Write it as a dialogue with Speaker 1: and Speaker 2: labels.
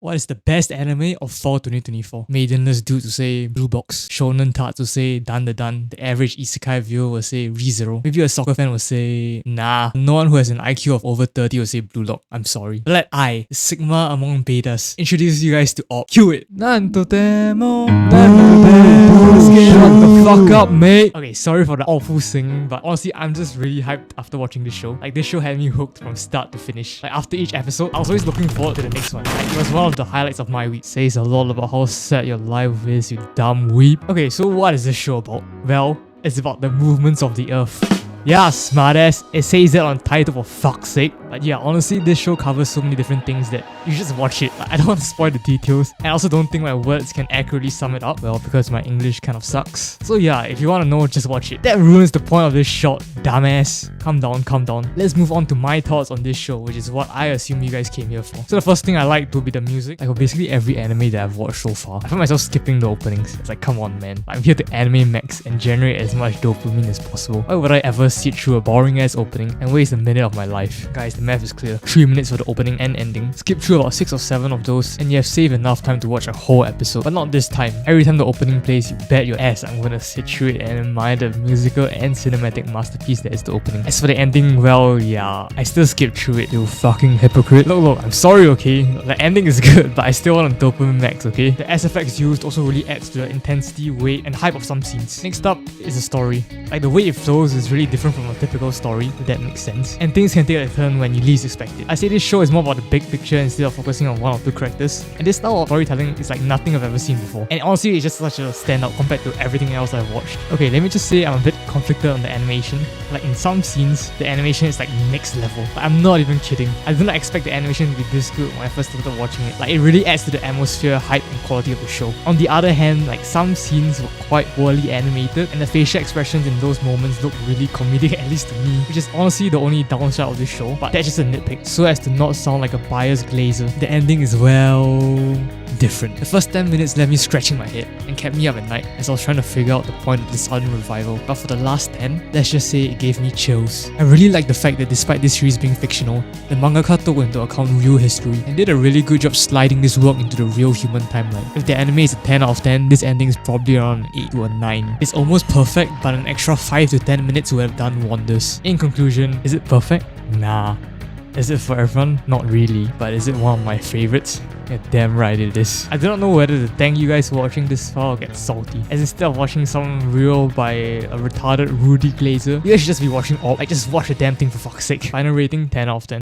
Speaker 1: What is the best anime of fall 2024? Maidenless dude to say Blue Box. Shonen tart to say Dan the Dan. The average isekai viewer will say ReZero. Maybe a soccer fan will say nah. No one who has an IQ of over 30 will say Blue Lock. I'm sorry. Let I, Sigma among betas, introduce you guys to Orb. Cue it. Shut the fuck up, mate. Okay, sorry for the awful singing, but honestly, I'm just really hyped after watching this show. Like, this show had me hooked from start to finish. Like, after each episode, I was always looking forward to the next one. Like, it was one of the highlights of my week. Says a lot about how sad your life is, you dumb weep. Okay, so what is this show about? Well, it's about the movements of the earth. Yeah, smartass. It says that on title for fuck's sake. But yeah, honestly, this show covers so many different things that you should just watch it. Like, I don't want to spoil the details. And I also don't think my words can accurately sum it up. Well, because my English kind of sucks. So yeah, if you want to know, just watch it. That ruins the point of this short, dumbass. Calm down, calm down. Let's move on to my thoughts on this show, which is what I assume you guys came here for. So the first thing I liked would be the music. Like, basically every anime that I've watched so far, I find myself skipping the openings. It's like, come on, man. I'm here to anime max and generate as much dopamine as possible. Why would I ever sit through a boring ass opening and waste a minute of my life? Guys, the math is clear. 3 minutes for the opening and ending. Skip through about 6 or 7 of those and you have saved enough time to watch a whole episode. But not this time. Every time the opening plays, you bet your ass I'm gonna sit through it and admire the musical and cinematic masterpiece that is the opening. As for the ending, well, yeah, I still skipped through it, you fucking hypocrite. Look, I'm sorry, okay? The ending is good, but I still want a dopamine max, okay? The SFX used also really adds to the intensity, weight, and hype of some scenes. Next up is the story. Like, the way it flows is really different from a typical story, if that makes sense. And things can take a turn when you least expect it. I say this show is more about the big picture instead of focusing on one or two characters. And this style of storytelling is like nothing I've ever seen before. And honestly, it's just such a standout compared to everything else I've watched. Okay, let me just say I'm a bit conflicted on the animation. Like, in some scenes, the animation is like next level. But I'm not even kidding. I did not expect the animation to be this good when I first started watching it. Like, it really adds to the atmosphere, hype, and quality of the show. On the other hand, like, some scenes were quite poorly animated, and the facial expressions in those moments look really comedic, at least to me, which is honestly the only downside of this show. But that's just a nitpick, so as to not sound like a biased glazer. The ending is, well, different. The first 10 minutes left me scratching my head and kept me up at night as I was trying to figure out the point of the sudden revival. But for the last 10, let's just say it gave me chills. I really like the fact that despite this series being fictional, the mangaka took into account real history and did a really good job sliding this work into the real human timeline. If the anime is a 10 out of 10, this ending is probably around an 8 to a 9. It's almost perfect, but an extra 5 to 10 minutes would have done wonders. In conclusion, is it perfect? Nah. Is it for everyone? Not really. But is it one of my favorites? Yeah, damn right it is. I do not know whether to thank you guys for watching this far or get salty. As instead of watching some reel by a retarded Rudy Glazer, you guys should just be watching Orb. Like, just watch the damn thing for fuck's sake. Final rating, 10 out of 10.